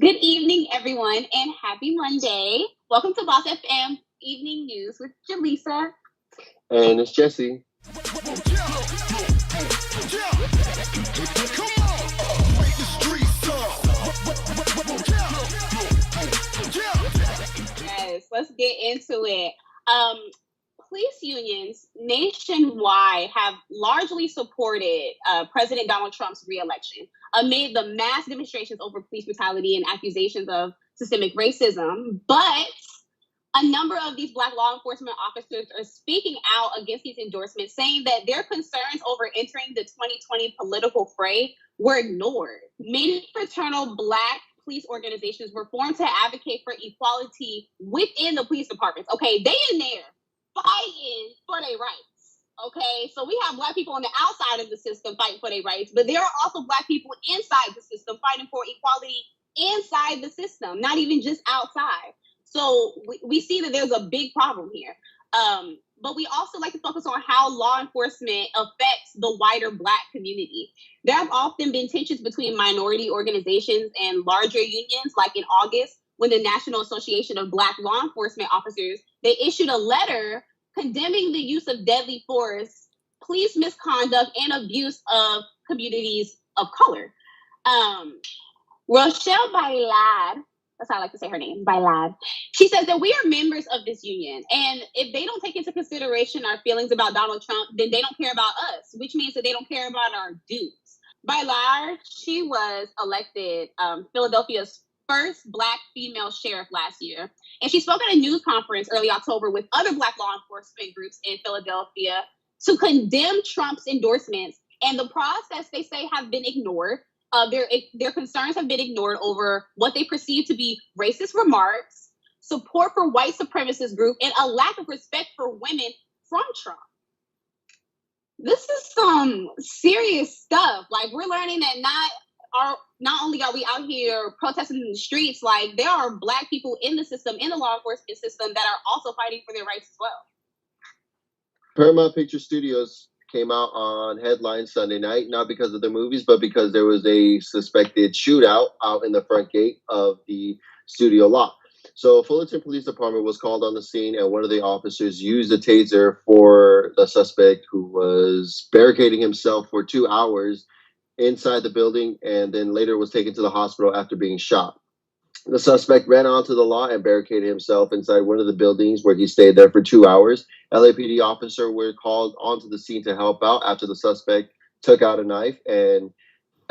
Good evening, everyone, and happy Monday. Welcome to Boss FM Evening News with Jalisa. And it's Jessie. Yes, let's get into it. Um, Police unions nationwide have largely supported President Donald Trump's reelection amid the mass demonstrations over police brutality and accusations of systemic racism. But a number of these Black law enforcement officers are speaking out against these endorsements, saying that their concerns over entering the 2020 political fray were ignored. Many fraternal Black police organizations were formed to advocate for equality within the police departments. Okay, they in there fighting for their rights. Okay, so we have Black people on the outside of the system fighting for their rights, but there are also Black people inside the system fighting for equality inside the system, not even just outside. So we see that there's a big problem here. But we also like to focus on how law enforcement affects the wider Black community. There have often been tensions between minority organizations and larger unions, like in August, when the National Association of Black Law Enforcement Officers, they issued a letter condemning the use of deadly force, police misconduct, and abuse of communities of color. Rochelle Bailad, that's how I like to say her name, Bailad. She says that we are members of this union, and if they don't take into consideration our feelings about Donald Trump, then they don't care about us, which means that they don't care about our dues. Bailad, she was elected Philadelphia's first Black female sheriff last year, and she spoke at a news conference early October with other Black law enforcement groups in Philadelphia to condemn Trump's endorsements, and the process they say have been ignored. Their concerns have been ignored over what they perceive to be racist remarks, support for white supremacist group, and a lack of respect for women from Trump. This is some serious stuff. Like, we're learning that not only are we out here protesting in the streets, like there are Black people in the system, in the law enforcement system, that are also fighting for their rights as well. Paramount Picture Studios came out on headlines Sunday night, not because of the movies, but because there was a suspected shootout out in the front gate of the studio lot. So Fullerton Police Department was called on the scene, and one of the officers used a taser for the suspect, who was barricading himself for 2 hours inside the building, and then later was taken to the hospital after being shot. The suspect ran onto the lot and barricaded himself inside one of the buildings, where he stayed there for 2 hours. LAPD officers were called onto the scene to help out after the suspect took out a knife, and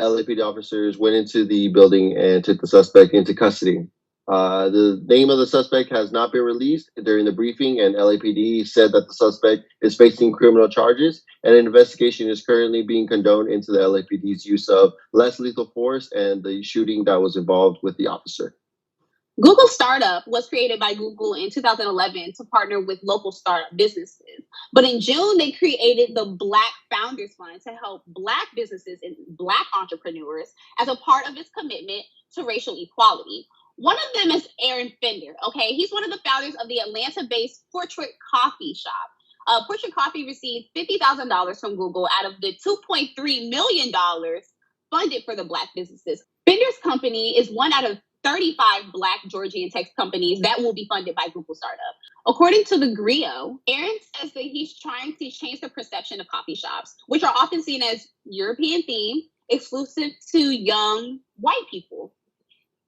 LAPD officers went into the building and took the suspect into custody. The name of the suspect has not been released during the briefing, and LAPD said that the suspect is facing criminal charges, and an investigation is currently being condoned into the LAPD's use of less lethal force and the shooting that was involved with the officer. Google Startup was created by Google in 2011 to partner with local startup businesses. But in June, they created the Black Founders Fund to help Black businesses and Black entrepreneurs as a part of its commitment to racial equality. One of them is Aaron Fender. Okay, he's one of the founders of the Atlanta-based Portrait Coffee Shop. Portrait Coffee received $50,000 from Google out of the $2.3 million funded for the Black businesses. Fender's company is one out of 35 Black Georgian tech companies that will be funded by Google Startup. According to the Griot, Aaron says that he's trying to change the perception of coffee shops, which are often seen as European themed, exclusive to young white people.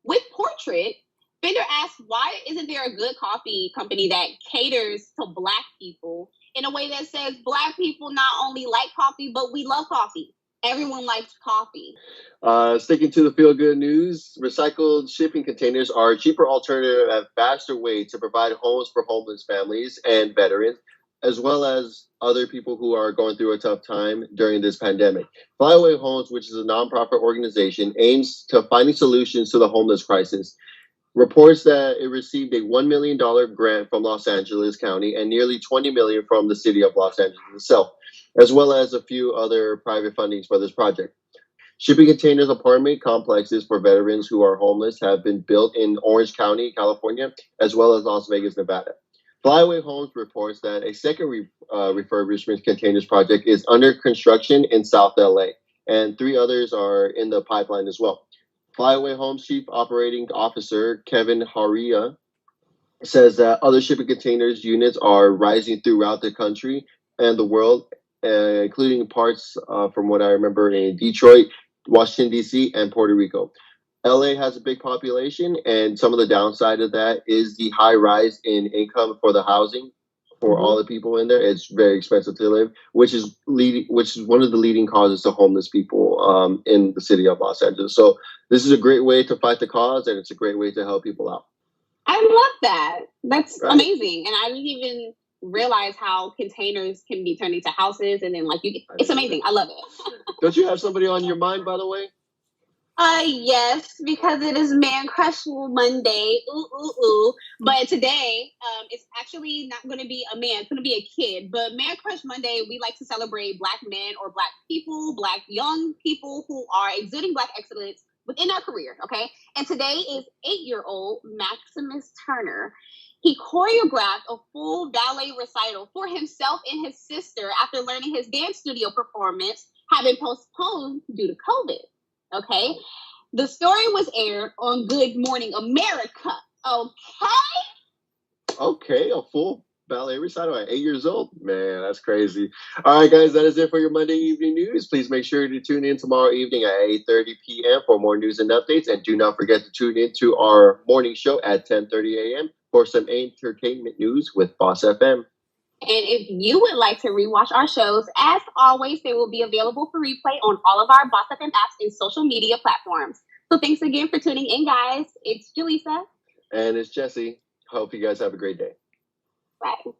With Portrait, Fender asks, why isn't there a good coffee company that caters to Black people in a way that says Black people not only like coffee, but we love coffee? Everyone likes coffee. Sticking to the feel-good news, recycled shipping containers are a cheaper alternative and faster way to provide homes for homeless families and veterans, as well as other people who are going through a tough time during this pandemic. Flyaway Homes, which is a nonprofit organization, aims to finding solutions to the homeless crisis. Reports that it received a $1 million grant from Los Angeles County and nearly $20 million from the city of Los Angeles itself, as well as a few other private fundings for this project. Shipping containers apartment complexes for veterans who are homeless have been built in Orange County, California, as well as Las Vegas, Nevada. Flyaway Homes reports that a second refurbishment containers project is under construction in South LA, and 3 others are in the pipeline as well. Flyaway Homes Chief Operating Officer Kevin Haria says that other shipping containers units are rising throughout the country and the world, including parts from what I remember in Detroit, Washington, D.C., and Puerto Rico. LA has a big population, and some of the downside of that is the high rise in income for the housing for all the people in there. It's very expensive to live, which is one of the leading causes to homeless people in the city of Los Angeles. So this is a great way to fight the cause, and it's a great way to help people out. I love that. That's amazing. And I didn't even realize how containers can be turned into houses, and then it's amazing. I love it. Don't you have somebody on your mind, by the way? Yes, because it is Man Crush Monday. Ooh, ooh, ooh. But today, it's actually not going to be a man. It's going to be a kid. But Man Crush Monday, we like to celebrate Black men or Black people, Black young people who are exuding Black excellence within our career, okay? And today is 8-year-old Maximus Turner. He choreographed a full ballet recital for himself and his sister after learning his dance studio performance had been postponed due to COVID. Okay, the story was aired on Good Morning America. Okay, a full ballet recital at 8 years old. Man, that's crazy. All right, guys, that is it for your Monday evening news. Please make sure to tune in tomorrow evening at 8:30 p.m. for more news and updates. And do not forget to tune in to our morning show at 10:30 a.m. for some entertainment news with Boss FM. And if you would like to rewatch our shows, as always, they will be available for replay on all of our Boss FM apps and social media platforms. So thanks again for tuning in, guys. It's Jalisa. And it's Jessie. Hope you guys have a great day. Bye.